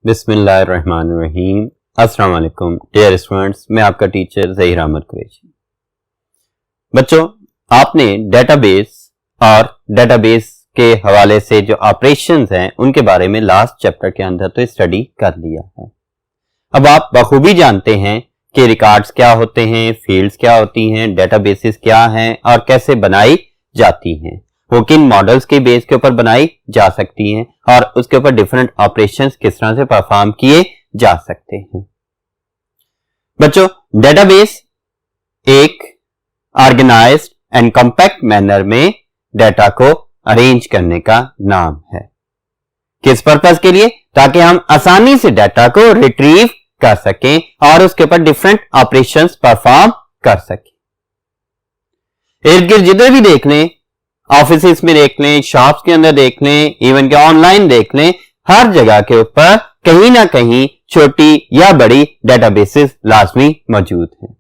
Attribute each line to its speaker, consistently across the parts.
Speaker 1: बिस्मिल्लाहिर्रहमानिर्रहीम। अस्सलाम वालेकुम डियर स्टूडेंट्स, मैं आपका टीचर ज़हीर अहमद कुरैशी। बच्चों, आपने डेटाबेस और डेटाबेस के हवाले से जो ऑपरेशंस हैं उनके बारे में लास्ट चैप्टर के अंदर तो स्टडी कर लिया है। अब आप बखूबी जानते हैं कि रिकॉर्ड्स क्या होते हैं, फील्ड्स क्या होती हैं, डेटाबेसेस क्या हैं और कैसे बनाई जाती हैं, वो किन मॉडल्स के बेस के ऊपर बनाई जा सकती हैं और उसके ऊपर डिफरेंट ऑपरेशंस किस तरह से परफॉर्म किए जा सकते हैं। बच्चों, डेटाबेस एक ऑर्गेनाइज्ड एंड कॉम्पैक्ट मैनर में डाटा को अरेंज करने का नाम है। किस पर्पस के लिए? ताकि हम आसानी से डाटा को रिट्रीव कर सकें और उसके ऊपर डिफरेंट ऑपरेशंस परफॉर्म कर सकें। इर्द गिर्द जिधर भी देख लें, ऑफिस में देख लें, शॉप्स के अंदर देख लें, इवन के ऑनलाइन देख लें, हर जगह के ऊपर कहीं ना कहीं छोटी या बड़ी डेटाबेसेस लाजमी मौजूद हैं।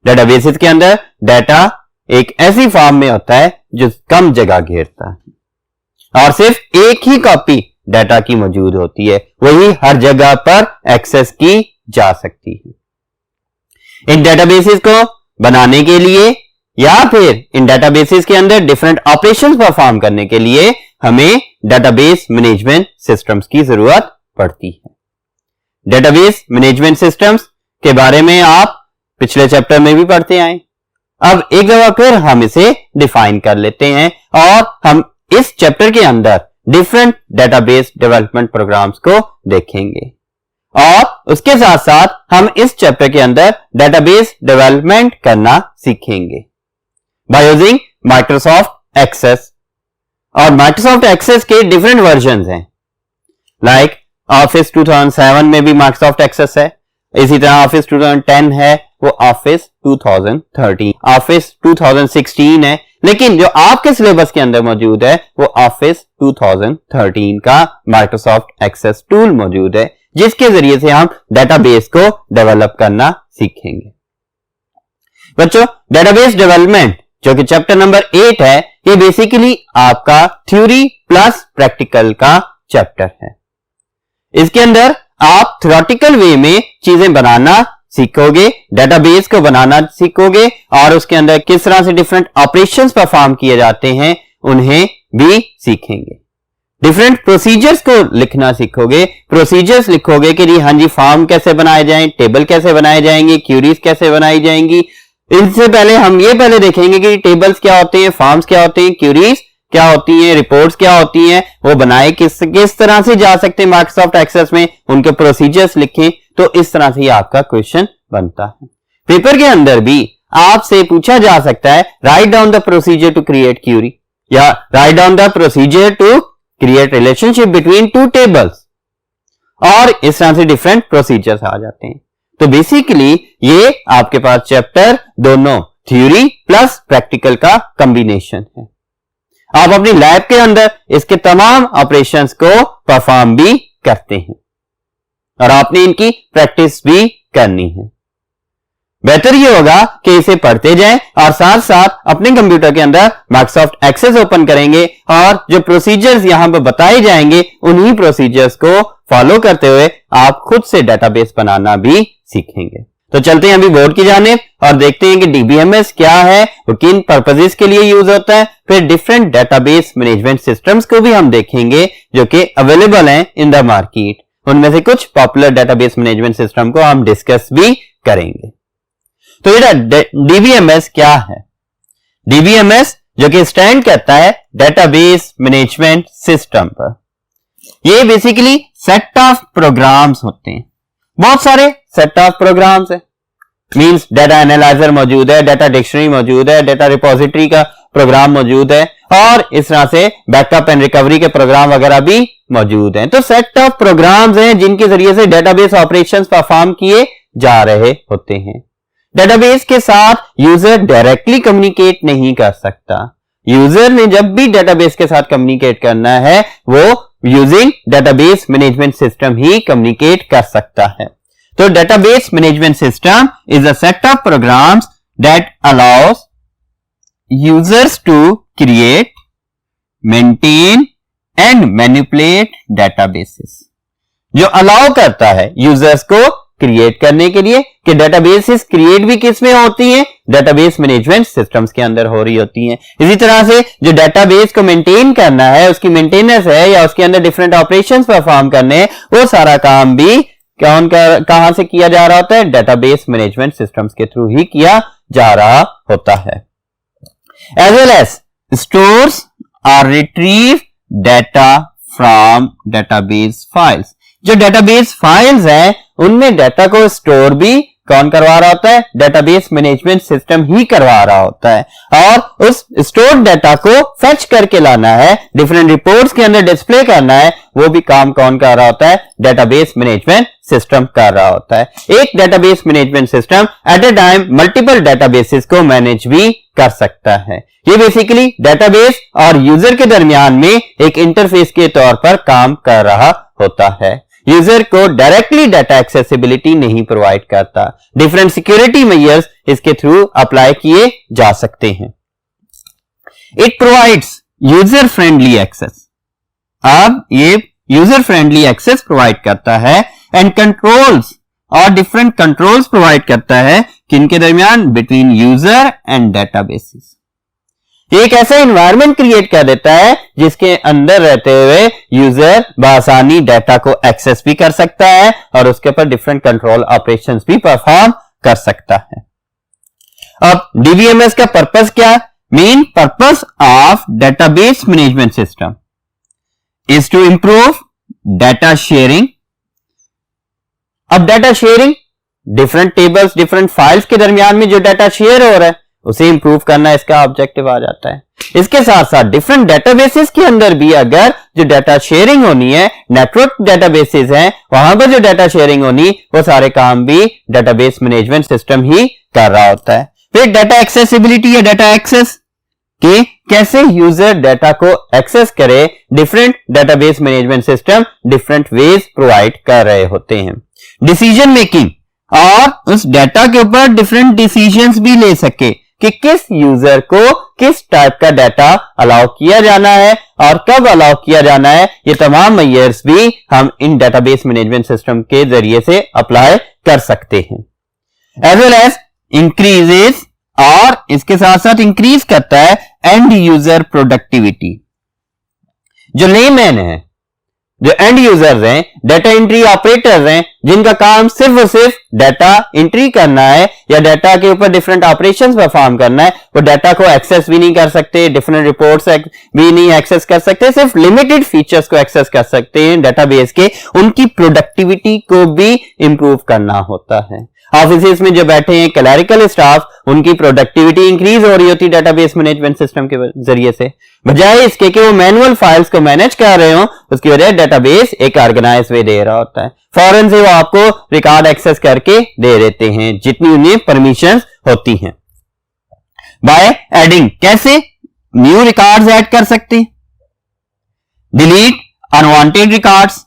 Speaker 1: डेटाबेसेस के अंदर डाटा एक ऐसी फॉर्म में होता है जो कम जगह घेरता है और सिर्फ एक ही कॉपी डाटा की मौजूद होती है, वही हर जगह पर एक्सेस की जा सकती है। इन डेटाबेसेस को बनाने के लिए या फिर इन डेटाबेसेस के अंदर डिफरेंट ऑपरेशंस परफॉर्म करने के लिए हमें डेटाबेस मैनेजमेंट सिस्टम्स की जरूरत पड़ती है। डेटाबेस मैनेजमेंट सिस्टम्स के बारे में आप पिछले चैप्टर में भी पढ़ते आए। अब एक दफा फिर हम इसे डिफाइन कर लेते हैं और हम इस चैप्टर के अंदर डिफरेंट डेटाबेस डेवलपमेंट प्रोग्राम्स को देखेंगे और उसके साथ साथ हम इस चैप्टर के अंदर डेटाबेस डेवलपमेंट करना सीखेंगे by using Microsoft Access। और Microsoft Access के डिफरेंट वर्जन हैं, लाइक Office 2007 में भी Microsoft Access है, इसी तरह Office 2010 है, वो Office 2013, Office 2016 है, लेकिन जो आपके सिलेबस के अंदर मौजूद है वो Office 2013 का Microsoft Access टूल मौजूद है, जिसके जरिए से हम डेटाबेस को डेवलप करना सीखेंगे। बच्चों, डेटाबेस डेवलपमेंट जो कि चैप्टर नंबर 8 है, ये बेसिकली आपका थ्योरी प्लस प्रैक्टिकल का चैप्टर है। इसके अंदर आप थ्योरेटिकल वे में चीजें बनाना सीखोगे, डेटाबेस को बनाना सीखोगे और उसके अंदर किस तरह से डिफरेंट ऑपरेशंस परफॉर्म किए जाते हैं उन्हें भी सीखेंगे। डिफरेंट प्रोसीजर्स को लिखना सीखोगे, प्रोसीजर्स लिखोगे कि जी हाँ जी फॉर्म कैसे बनाए जाएं, टेबल कैसे बनाए जाएंगे, क्यूरीज कैसे बनाई जाएंगी। इनसे पहले हम ये पहले देखेंगे कि टेबल्स क्या होते हैं, फॉर्म्स क्या होते हैं, क्यूरीज क्या होती हैं, रिपोर्ट्स क्या होती हैं, वो बनाए किस तरह से जा सकते हैं माइक्रोसॉफ्ट एक्सेस में, उनके प्रोसीजर्स लिखें, तो इस तरह से ही आपका क्वेश्चन बनता है। पेपर के अंदर भी आपसे पूछा जा सकता है write down the procedure to create query या write down the procedure to create relationship between two tables, और इस तरह से डिफरेंट प्रोसीजर्स आ जाते हैं। तो बेसिकली ये आपके पास चैप्टर दोनों थ्योरी प्लस प्रैक्टिकल का कॉम्बिनेशन है। आप अपनी लैब के अंदर इसके तमाम ऑपरेशंस को परफॉर्म भी करते हैं और आपने इनकी प्रैक्टिस भी करनी है। बेहतर ये होगा कि इसे पढ़ते जाएं और साथ साथ अपने कंप्यूटर के अंदर माइक्रोसॉफ्ट एक्सेस ओपन करेंगे और जो प्रोसीजर्स यहां पर बताए जाएंगे उन्हीं प्रोसीजर्स को फॉलो करते हुए आप खुद से डेटाबेस बनाना भी सीखेंगे। तो चलते हैं अभी बोर्ड की जानिब और देखते हैं कि डीबीएमएस क्या है, वो किन पर्पसेस के लिए यूज होता है। फिर डिफरेंट डेटाबेस मैनेजमेंट सिस्टम्स को भी हम देखेंगे जो कि अवेलेबल हैं इन द मार्केट। उनमें से कुछ पॉपुलर डेटाबेस मैनेजमेंट सिस्टम को हम डिस्कस भी करेंगे। तो ये डीबीएमएस क्या है? डीबीएमएस जो कि स्टैंड करता है डेटाबेस मैनेजमेंट सिस्टम पर। ये बेसिकली सेट ऑफ प्रोग्राम्स होते हैं, बहुत सारे सेट ऑफ प्रोग्राम्स है। मींस डाटा एनालाइजर मौजूद है, डाटा डिक्शनरी मौजूद है, डाटा रिपोजिटरी का प्रोग्राम मौजूद है और इस तरह से बैकअप एंड रिकवरी के प्रोग्राम वगैरह भी मौजूद हैं। तो सेट ऑफ प्रोग्राम्स हैं जिनके जरिए से डेटाबेस ऑपरेशंस परफॉर्म किए जा रहे होते हैं। डेटाबेस के साथ यूजर डायरेक्टली कम्युनिकेट नहीं कर सकता। यूजर ने जब भी डेटाबेस के साथ कम्युनिकेट करना है वो यूजिंग डेटाबेस मैनेजमेंट सिस्टम ही कम्युनिकेट कर सकता है। तो database management system is a set of programs that allows users to create, maintain and manipulate databases. जो अलाउ करता है यूजर्स को क्रिएट करने के लिए कि डेटाबेसेस क्रिएट भी किस में होती हैं, डेटाबेस मैनेजमेंट सिस्टम्स के अंदर हो रही होती हैं। इसी तरह से जो डेटाबेस को मेंटेन करना है, उसकी मेंटेनेंस है या उसके अंदर डिफरेंट ऑपरेशंस परफॉर्म करने, वो सारा काम भी कहां से किया जा रहा होता है, डेटाबेस मैनेजमेंट सिस्टम्स के थ्रू ही किया जा रहा होता है। एज वेल एज स्टोर्स और retrieve data from database files. जो डेटाबेस फाइल्स हैं उनमें डेटा को स्टोर भी कौन करवा रहा होता है, डेटाबेस मैनेजमेंट सिस्टम ही करवा रहा होता है। और उस स्टोर्ड डेटा को फेच करके लाना है, डिफरेंट रिपोर्ट्स के अंदर डिस्प्ले करना है, वो भी काम कौन कर रहा होता है, डेटाबेस मैनेजमेंट सिस्टम कर रहा होता है। एक डेटाबेस मैनेजमेंट सिस्टम एट ए टाइम मल्टीपल डेटाबेसेस को मैनेज भी कर सकता है। ये बेसिकली डेटाबेस और यूजर के दरमियान में एक इंटरफेस के तौर पर काम कर रहा होता है। यूजर को डायरेक्टली डाटा एक्सेसिबिलिटी नहीं प्रोवाइड करता, डिफरेंट सिक्योरिटी मेजर्स इसके थ्रू अप्लाई किए जा सकते हैं। It provides user friendly access. अब ये यूजर फ्रेंडली एक्सेस प्रोवाइड करता है एंड कंट्रोल्स और डिफरेंट कंट्रोल्स प्रोवाइड करता है किनके दरमियान, बिटवीन यूजर एंड डेटाबेसेस। एक ऐसा एनवायरनमेंट क्रिएट कर देता है जिसके अंदर रहते हुए यूजर बआसानी डाटा को एक्सेस भी कर सकता है और उसके ऊपर डिफरेंट कंट्रोल ऑपरेशंस भी परफॉर्म कर सकता है। अब डीबीएमएस का पर्पस क्या? Main purpose of database management system is to improve data sharing. अब data sharing different tables, different files के दरमियान में जो डाटा शेयर हो रहा है उसे इंप्रूव करना इसका ऑब्जेक्टिव आ जाता है। इसके साथ साथ डिफरेंट डेटाबेसेस के अंदर भी अगर जो डाटा शेयरिंग होनी है, नेटवर्क डेटाबेसेस हैं, वहां पर जो डाटा शेयरिंग होनी, वो सारे काम भी डेटाबेस मैनेजमेंट सिस्टम ही कर रहा होता है। फिर डाटा एक्सेसिबिलिटी या डाटा एक्सेस कि कैसे यूजर डाटा को एक्सेस करे, different database management system different ways provide कर रहे होते हैं। डिसीजन मेकिंग और उस डाटा के ऊपर डिफरेंट डिसीजंस भी ले सके कि किस यूजर को किस टाइप का डाटा अलाउ किया जाना है और कब अलाउ किया जाना है, ये तमाम मेजर्स भी हम इन डेटाबेस मैनेजमेंट सिस्टम के जरिए से अप्लाई कर सकते हैं। एज वेल एज इंक्रीजेस और इसके साथ साथ इंक्रीज करता है एंड यूजर प्रोडक्टिविटी। जो लेमैन है, जो एंड यूजर्स हैं, डाटा एंट्री ऑपरेटर्स हैं, जिनका काम सिर्फ और सिर्फ डाटा एंट्री करना है या डाटा के ऊपर डिफरेंट ऑपरेशंस परफॉर्म करना है, वो डाटा को एक्सेस भी नहीं कर सकते, डिफरेंट रिपोर्ट्स भी नहीं एक्सेस कर सकते, सिर्फ लिमिटेड फीचर्स को एक्सेस कर सकते हैं डेटाबेस के। उनकी प्रोडक्टिविटी को भी इंप्रूव करना होता है। ऑफिस में जो बैठे हैं क्लरिकल स्टाफ, उनकी प्रोडक्टिविटी इंक्रीज हो रही होती डेटाबेस मैनेजमेंट सिस्टम के जरिए से, बजाय इसके कि वो मैनुअल फाइल्स को मैनेज कर रहे हो। उसकी वजह डेटाबेस एक ऑर्गेनाइज वे दे रहा होता है, फौरन से वो आपको रिकॉर्ड एक्सेस करके दे देते हैं जितनी उन्हें परमिशंस होती हैं। बाय एडिंग, कैसे न्यू रिकॉर्ड्स ऐड कर सकते हैं, डिलीट अनवांटेड रिकॉर्ड्स,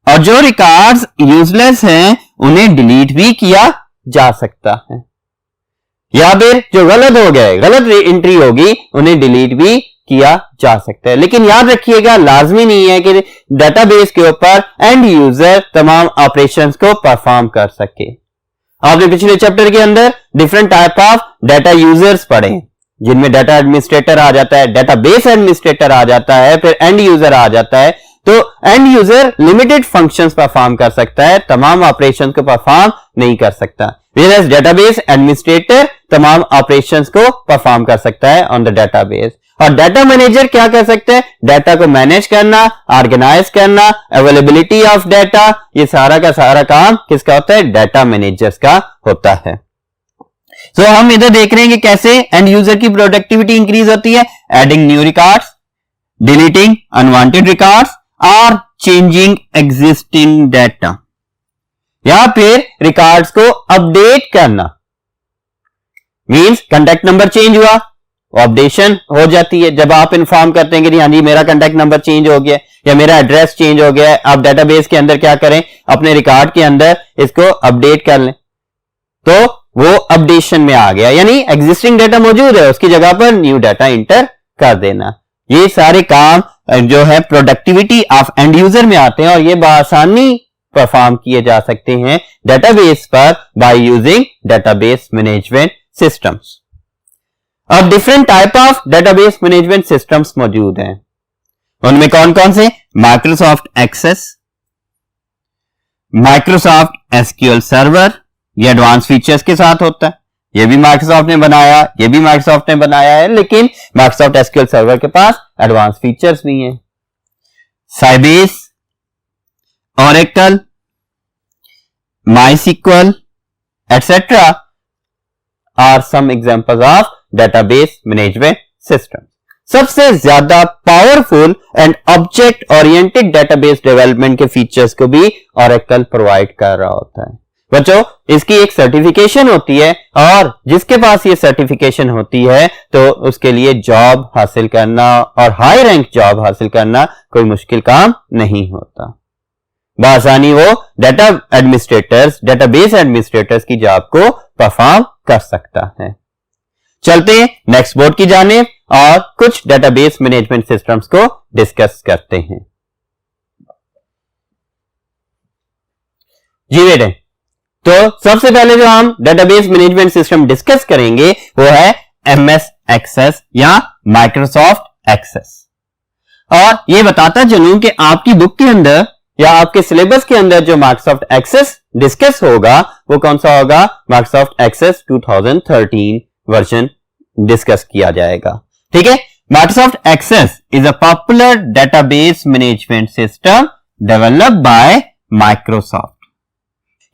Speaker 1: और जो रिकॉर्ड्स यूजलेस हैं उन्हें डिलीट भी किया जा सकता है, या फिर जो गलत हो गए, गलत एंट्री होगी, उन्हें डिलीट भी किया जा सकता है। लेकिन याद रखिएगा, लाजमी नहीं है कि डेटाबेस के ऊपर एंड यूजर तमाम ऑपरेशंस को परफॉर्म कर सके। आपने पिछले चैप्टर के अंदर different type of data users पढ़े, जिनमें डाटा एडमिनिस्ट्रेटर आ जाता है, डेटाबेस एडमिनिस्ट्रेटर आ जाता है, फिर एंड यूजर आ जाता है। तो and user limited functions perform कर सकता है, तमाम ऑपरेशंस को परफॉर्म नहीं कर सकता। व्हेयरएज डेटाबेस एडमिनिस्ट्रेटर तमाम ऑपरेशंस को परफॉर्म कर सकता है ऑन द डेटाबेस। और डाटा मैनेजर क्या कर सकते हैं, डाटा को मैनेज करना, ऑर्गेनाइज करना, अवेलेबिलिटी ऑफ डाटा, ये सारा का सारा काम किसका होता है, डाटा मैनेजर्स का होता है। सो हम इधर देख रहे हैं कि कैसे एंड यूजर की प्रोडक्टिविटी इंक्रीज होती है, adding new records, deleting unwanted records और चेंजिंग एग्जिस्टिंग डाटा, या फिर रिकॉर्ड्स को अपडेट करना। मींस कांटेक्ट नंबर चेंज हुआ, अपडेशन हो जाती है जब आप इन्फॉर्म करते हैं कि हाँ जी मेरा कांटेक्ट नंबर चेंज हो गया या मेरा एड्रेस चेंज हो गया है। आप डेटाबेस के अंदर क्या करें, अपने रिकॉर्ड के अंदर इसको अपडेट कर लें, तो वो अपडेशन में आ गया, यानी एग्जिस्टिंग डाटा मौजूद है, उसकी जगह पर न्यू डाटा इंटर कर देना। ये सारे काम जो है प्रोडक्टिविटी ऑफ एंड यूजर में आते हैं और ये बआसानी परफॉर्म किए जा सकते हैं डेटाबेस पर by using database management systems. अब different type of database management systems मौजूद हैं। उनमें कौन कौन से? Microsoft Access, Microsoft SQL server, ये एडवांस फीचर्स के साथ होता है, ये भी माइक्रोसॉफ्ट ने बनाया, ये भी माइक्रोसॉफ्ट ने बनाया है, लेकिन माइक्रोसॉफ्ट एसक्यूएल सर्वर के पास एडवांस फीचर्स भी हैं। Sybase, Oracle, MySQL etcetera are some examples of database management system. सबसे ज्यादा powerful and object oriented database development के फीचर्स को भी ओरेकल प्रोवाइड कर रहा होता है। बच्चों, इसकी एक सर्टिफिकेशन होती है और जिसके पास ये सर्टिफिकेशन होती है तो उसके लिए जॉब हासिल करना और हाई रैंक जॉब हासिल करना कोई मुश्किल काम नहीं होता। बआसानी वो डेटाबेस एडमिनिस्ट्रेटर्स की जॉब को परफॉर्म कर सकता है। चलते हैं नेक्स्ट बोर्ड की जानिब और कुछ डेटाबेस मैनेजमेंट सिस्टम्स को डिस्कस करते हैं। जी बेटे, तो सबसे पहले जो हम डेटाबेस मैनेजमेंट सिस्टम डिस्कस करेंगे वो है एमएस एक्सेस या माइक्रोसॉफ्ट एक्सेस। और ये बताता चलूं कि आपकी बुक के अंदर या आपके सिलेबस के अंदर जो माइक्रोसॉफ्ट एक्सेस डिस्कस होगा वो कौन सा होगा? माइक्रोसॉफ्ट एक्सेस 2013 वर्जन डिस्कस किया जाएगा। ठीक है। Microsoft Access is a popular database management system developed by Microsoft.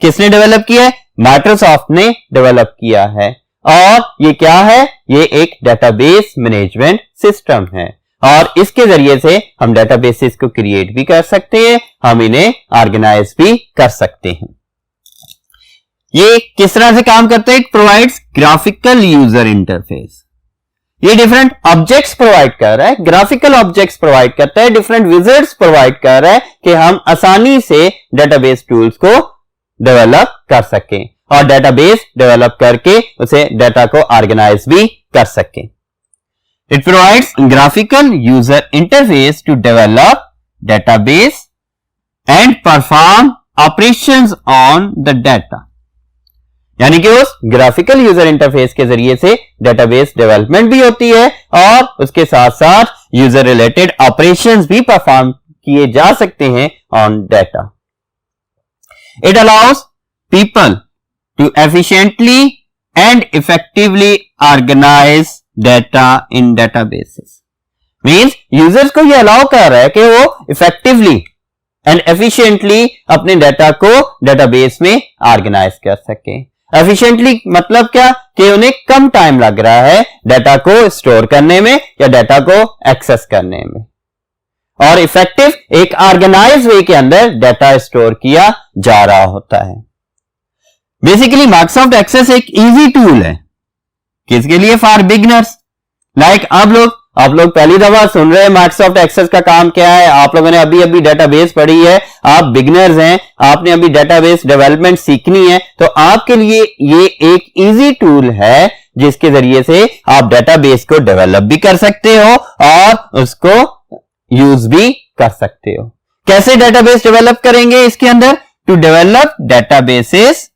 Speaker 1: किसने डेवलप किया है? माइक्रोसॉफ्ट ने डेवलप किया है। और ये क्या है? ये एक डेटाबेस मैनेजमेंट सिस्टम है और इसके जरिए से हम डेटाबेसेस को क्रिएट भी कर सकते हैं, हम इन्हें ऑर्गेनाइज भी कर सकते हैं। ये किस तरह से काम करता है? It provides graphical user interface. ये डिफरेंट ऑब्जेक्ट्स प्रोवाइड कर रहा है, ग्राफिकल ऑब्जेक्ट्स प्रोवाइड करता है, डिफरेंट विजर्ड्स प्रोवाइड कर रहा है कि हम आसानी से डेटाबेस टूल्स को डेवलप कर सकें और डेटाबेस डेवलप करके उसे डाटा को ऑर्गेनाइज भी कर सकें। It provides graphical user interface to develop database and perform operations on the data। यानी कि उस ग्राफिकल यूजर इंटरफेस के जरिए से डेटाबेस डेवलपमेंट भी होती है और उसके साथ साथ यूजर रिलेटेड ऑपरेशंस भी परफॉर्म किए जा सकते हैं on data. It allows people to efficiently and effectively organize data in databases। Means users को ये अलाउ कर रहा है कि वो इफेक्टिवली एंड एफिशिएंटली अपने डाटा को डेटाबेस में ऑर्गेनाइज कर सके। एफिशिएंटली मतलब क्या? कि उन्हें कम टाइम लग रहा है डाटा को स्टोर करने में या डाटा को एक्सेस करने में, और इफेक्टिव एक ऑर्गेनाइज वे के अंदर डाटा स्टोर किया जा रहा होता है। बेसिकली माइक्रोसॉफ्ट एक्सेस एक इजी टूल है। किसके लिए? For beginners. लाइक आप लोग पहली दफा सुन रहे हैं माइक्रोसॉफ्ट एक्सेस का काम क्या है, आप लोगों ने अभी डेटाबेस पढ़ी है, आप बिगिनर्स हैं, आपने अभी डेटाबेस डेवलपमेंट सीखनी है, तो आपके लिए ये एक इजी टूल है जिसके जरिए से आप डेटाबेस को डेवलप भी कर सकते हो और उसको यूज भी कर सकते हो। कैसे डेटाबेस डेवलप करेंगे इसके अंदर? To develop databases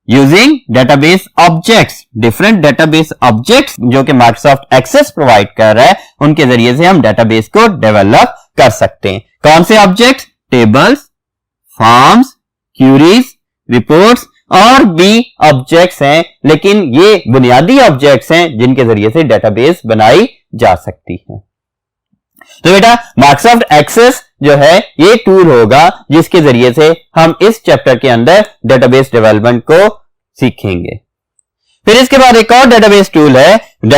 Speaker 1: using database objects. Different database objects जो कि माइक्रोसॉफ्ट एक्सेस प्रोवाइड कर रहा है उनके जरिए से हम डेटाबेस को डेवलप कर सकते हैं। कौन से objects? Tables, forms, queries, reports और भी ऑब्जेक्ट्स हैं, लेकिन ये बुनियादी ऑब्जेक्ट्स हैं जिनके जरिए से डेटाबेस बनाई जा सकती है। तो बेटा माइक्रोसॉफ्ट एक्सेस जो है ये टूल होगा जिसके जरिए से हम इस चैप्टर के अंदर डेटाबेस डेवलपमेंट को सीखेंगे। फिर इसके बाद एक और डेटाबेस टूल है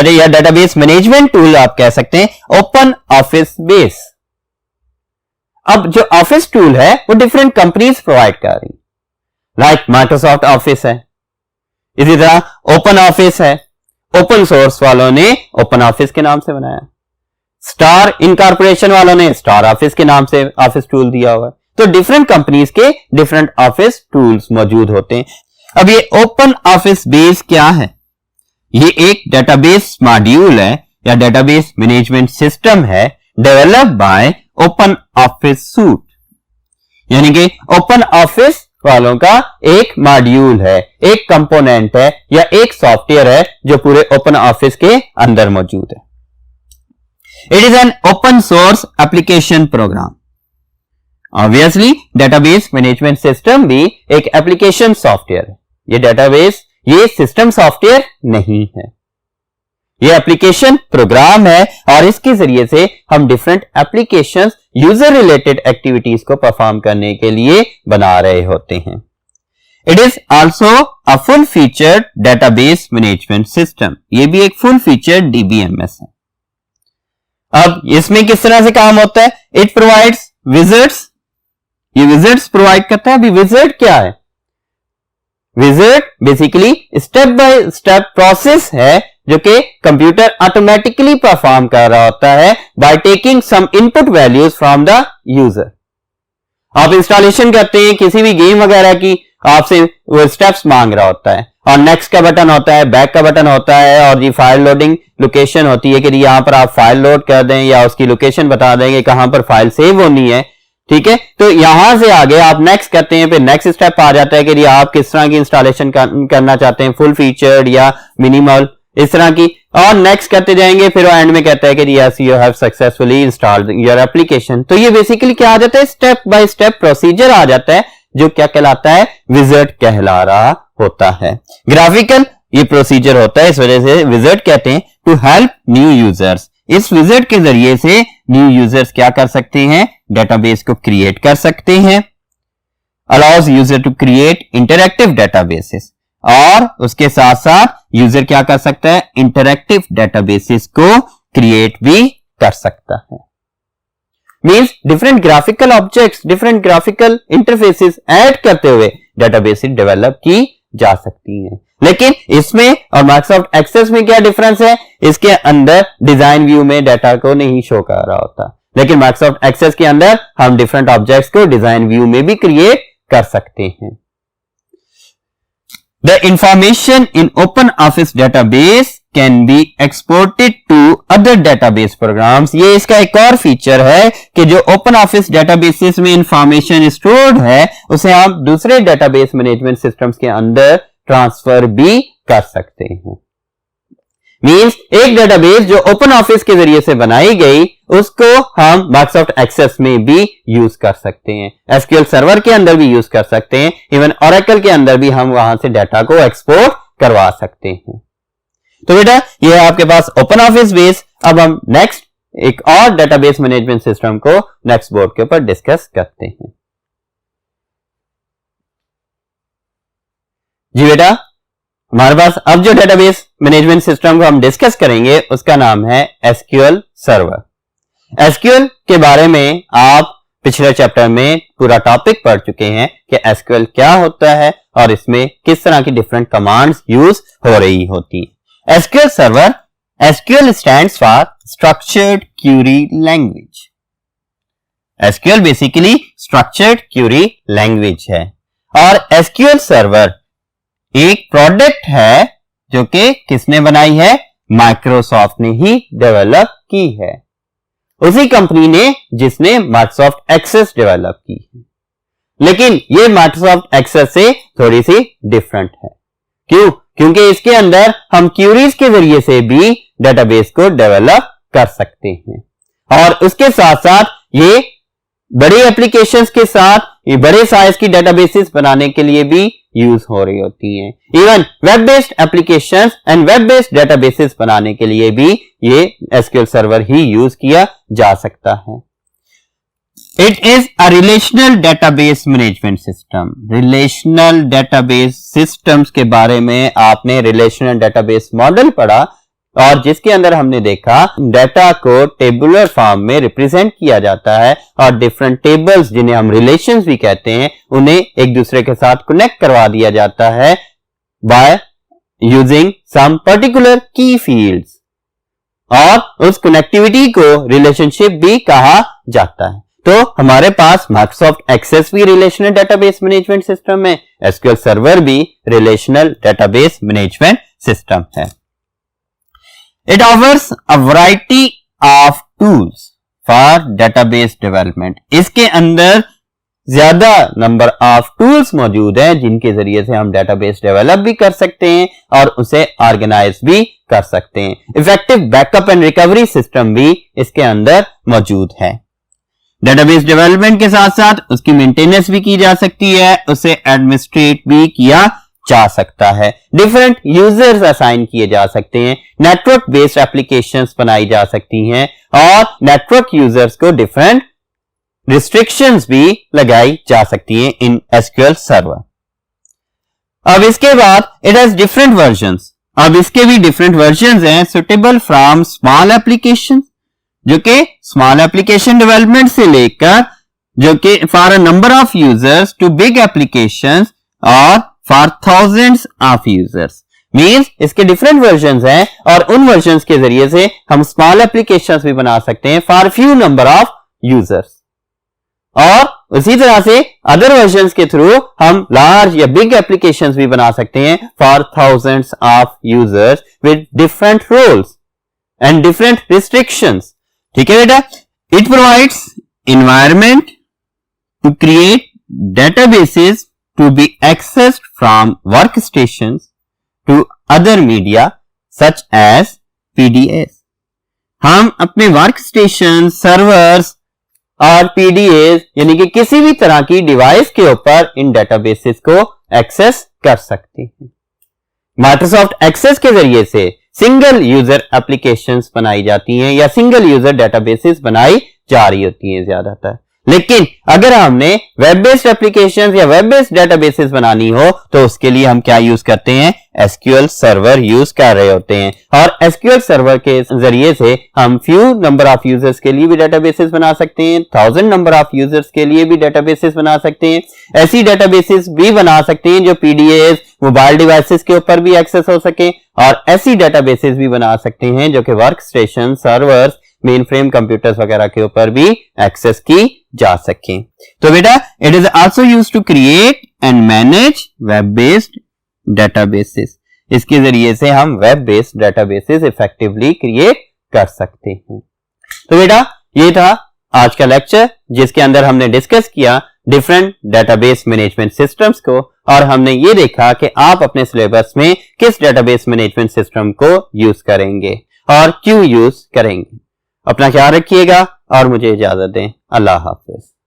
Speaker 1: या डेटाबेस मैनेजमेंट टूल आप कह सकते हैं, ओपन ऑफिस बेस। अब जो ऑफिस टूल है वो डिफरेंट कंपनीज प्रोवाइड कर रही, लाइक माइक्रोसॉफ्ट ऑफिस है, इसी तरह ओपन ऑफिस है, ओपन सोर्स वालों ने ओपन ऑफिस के नाम से बनाया, स्टार इनकॉर्पोरेशन वालों ने स्टार ऑफिस के नाम से ऑफिस टूल दिया हुआ है। तो डिफरेंट कंपनीज के डिफरेंट ऑफिस टूल्स मौजूद होते हैं। अब ये ओपन ऑफिस बेस क्या है? ये एक डेटाबेस मॉड्यूल है या डेटाबेस मैनेजमेंट सिस्टम है developed by open office suit. यानी कि ओपन ऑफिस वालों का एक मॉड्यूल है, एक कंपोनेंट है या एक सॉफ्टवेयर है जो पूरे ओपन ऑफिस के अंदर मौजूद है। It is an open source application program. Obviously database management system भी एक एप्लीकेशन सॉफ्टवेयर है। ये डेटाबेस ये सिस्टम सॉफ्टवेयर नहीं है, ये एप्लीकेशन प्रोग्राम है और इसके जरिए से हम different applications user related activities को परफॉर्म करने के लिए बना रहे होते हैं। It is also a full featured database management system. ये भी एक फुल फीचर्ड डीबीएमएस है। अब इसमें किस तरह से काम होता है? इट प्रोवाइड्स विजर्ड्स, ये विजर्ड्स प्रोवाइड करता है। अभी विजर्ड क्या है? Wizard basically step by step process है जो कि कंप्यूटर ऑटोमेटिकली परफॉर्म कर रहा होता है by taking some input values from the user. आप इंस्टॉलेशन करते हैं किसी भी गेम वगैरह की, आपसे वो स्टेप्स मांग रहा होता है और नेक्स्ट का बटन होता है, बैक का बटन होता है और ये फाइल लोडिंग लोकेशन होती है कि यहां पर आप फाइल लोड कर दें या उसकी लोकेशन बता देंगे कहां पर फाइल सेव होनी है। ठीक है, तो यहां से आगे आप नेक्स्ट करते हैं, फिर नेक्स्ट स्टेप आ जाता है कि आप किस तरह की इंस्टॉलेशन करना चाहते हैं, फुल फीचर्ड या मिनिमल, इस तरह की, और नेक्स्ट करते जाएंगे। फिर एंड में कहता है कि yes you have successfully installed your application. तो ये बेसिकली क्या आ जाता है? स्टेप बाय स्टेप प्रोसीजर आ जाता है जो क्या कहलाता है? विजर्ड कहला रहा होता है। ग्राफिकल ये प्रोसीजर होता है, इस वजह से विजर्ड कहते हैं। टू हेल्प न्यू यूजर्स, इस विजर्ड के जरिए से न्यू यूजर्स क्या कर सकते हैं? डेटाबेस को क्रिएट कर सकते हैं। Allows user to create interactive databases, और उसके साथ साथ यूजर क्या कर सकता है? इंटरैक्टिव डेटाबेसेस को क्रिएट भी कर सकता है। Means different graphical objects, different graphical interfaces add करते हुए डेटाबेसेस डेवलप की जा सकती हैं। लेकिन इसमें और माइक्रोसॉफ्ट एक्सेस में क्या डिफरेंस है? इसके अंदर डिजाइन व्यू में डाटा को नहीं शो कर रहा होता, लेकिन माइक्रोसॉफ्ट एक्सेस के अंदर हम डिफरेंट ऑब्जेक्ट्स को डिजाइन व्यू में भी क्रिएट कर सकते हैं। The information in OpenOffice database can be exported to other database programs। ये इसका एक और फीचर है कि जो OpenOffice databases में इंफॉर्मेशन स्टोर्ड है उसे आप दूसरे डेटाबेस मैनेजमेंट सिस्टम्स के अंदर ट्रांसफर भी कर सकते हैं। मींस एक डेटाबेस जो OpenOffice के जरिए से बनाई गई उसको हम माइक्रोसॉफ्ट एक्सेस में भी यूज कर सकते हैं, एसक्यूएल सर्वर के अंदर भी यूज कर सकते हैं, इवन ओरेकल के अंदर भी हम वहां से डाटा को एक्सपोर्ट करवा सकते हैं। तो बेटा ये है आपके पास OpenOffice बेस। अब हम नेक्स्ट एक और डेटाबेस मैनेजमेंट सिस्टम को नेक्स्ट बोर्ड के ऊपर डिस्कस करते हैं। जी बेटा, हमारे पास अब जो डेटाबेस मैनेजमेंट सिस्टम को हम डिस्कस करेंगे उसका नाम है एसक्यूएल सर्वर। एसक्यूएल के बारे में आप पिछले चैप्टर में पूरा टॉपिक पढ़ चुके हैं कि एसक्यूएल क्या होता है और इसमें किस तरह की डिफरेंट कमांड्स यूज हो रही होती है। SQL server, SQL stands for structured Curie language. SQL basically structured Curie language है और एसक्यूएल सर्वर एक प्रोडक्ट है जो कि किसने बनाई है? माइक्रोसॉफ्ट ने ही डेवलप की है, उसी कंपनी ने जिसने माइक्रोसॉफ्ट एक्सेस डेवलप की है। लेकिन ये माइक्रोसॉफ्ट एक्सेस से थोड़ी सी डिफरेंट है। क्यों? क्योंकि इसके अंदर हम क्यूरीज के जरिए से भी डेटाबेस को डेवलप कर सकते हैं और उसके साथ साथ ये बड़े एप्लीकेशंस के साथ ये बड़े साइज की डेटाबेसेस बनाने के लिए भी यूज हो रही होती हैं। Even web based applications and web based databases बनाने के लिए भी ये एसक्यूएल सर्वर ही यूज किया जा सकता है। It is a relational database management system. Relational database systems के बारे में आपने रिलेशनल डेटाबेस मॉडल पढ़ा और जिसके अंदर हमने देखा डेटा को टेबुलर फॉर्म में रिप्रेजेंट किया जाता है और डिफरेंट टेबल्स जिन्हें हम रिलेशंस भी कहते हैं उन्हें एक दूसरे के साथ कनेक्ट करवा दिया जाता है बाय यूजिंग सम पर्टिकुलर की फील्ड्स, और उस कनेक्टिविटी को रिलेशनशिप भी कहा जाता है। तो हमारे पास माइक्रोसॉफ्ट एक्सेस भी रिलेशनल डेटाबेस मैनेजमेंट सिस्टम है, एसक्यूएल सर्वर भी रिलेशनल डेटाबेस मैनेजमेंट सिस्टम है। It offers a variety of tools for database development। इसके अंदर ज्यादा नंबर ऑफ टूल्स मौजूद हैं जिनके जरिए से हम डेटाबेस डेवलप भी कर सकते हैं और उसे ऑर्गेनाइज भी कर सकते हैं। Effective backup and recovery system भी इसके अंदर मौजूद है। डेटाबेस डेवलपमेंट के साथ साथ उसकी मेंटेनेंस भी की जा सकती है, उसे एडमिनिस्ट्रेट भी किया जा सकता है, डिफरेंट यूजर्स असाइन किए जा सकते हैं, नेटवर्क बेस्ड एप्लीकेशंस बनाई जा सकती हैं और नेटवर्क यूजर्स को डिफरेंट रिस्ट्रिक्शंस भी लगाई जा सकती हैं इन एसक्यूएल सर्वर। अब इसके बाद इट हैज डिफरेंट वर्जन्स। अब इसके भी डिफरेंट वर्जन्स हैं। सुटेबल फ्रॉम स्मॉल एप्लीकेशन, जो कि स्मॉल एप्लीकेशन डेवलपमेंट से लेकर जो कि for a number of users to big applications और for thousands of users. Means इसके डिफरेंट वर्जन्स हैं और उन वर्जन्स के जरिए से हम स्मॉल एप्लीकेशंस भी बना सकते हैं for few number of users, और उसी तरह से अदर वर्जन्स के थ्रू हम लार्ज या बिग एप्लीकेशंस भी बना सकते हैं for thousands of users with different roles and different restrictions. ठीक है बेटा। It provides environment to create databases to be accessed from workstations to other media such as PDAs। हम अपने वर्कस्टेशन, सर्वर्स और PDAs यानी कि किसी भी तरह की डिवाइस के ऊपर इन डेटाबेसेस को एक्सेस कर सकते हैं। माइक्रोसॉफ्ट एक्सेस के जरिए से सिंगल यूजर एप्लीकेशंस बनाई जाती हैं या सिंगल यूजर डेटाबेसेस बनाई जा रही होती हैं ज्यादातर। लेकिन अगर हमने वेब बेस्ड एप्लीकेशंस या वेब बेस्ड डेटाबेसेस बनानी हो तो उसके लिए हम क्या यूज करते हैं? एसक्यूएल सर्वर यूज कर रहे होते हैं, और एसक्यूएल सर्वर के जरिए से हम फ्यू नंबर ऑफ यूजर्स के लिए भी डेटाबेसेस बना सकते हैं, 1000 नंबर ऑफ यूजर्स के लिए भी डेटाबेसेस बना सकते हैं। ऐसी डेटाबेसेस भी बना सकते हैं जो पीडीएस मोबाइल डिवाइसेस के ऊपर भी एक्सेस हो सके, और ऐसी डेटाबेसेस भी बना सकते हैं जो कि work station, servers, main frame computers वगैरह के ऊपर भी एक्सेस की जा सके। तो बेटा it is also used to create and manage web based databases. इसके जरिए से हम web based databases effectively create कर सकते हैं। तो बेटा ये था आज का लेक्चर जिसके अंदर हमने डिस्कस किया डिफरेंट डेटाबेस मैनेजमेंट सिस्टम्स को, और हमने ये देखा कि आप अपने सिलेबस में किस डेटाबेस मैनेजमेंट सिस्टम को यूज करेंगे और क्यों यूज करेंगे। अपना ख्याल रखिएगा और मुझे इजाजत दें। अल्लाह हाफिज।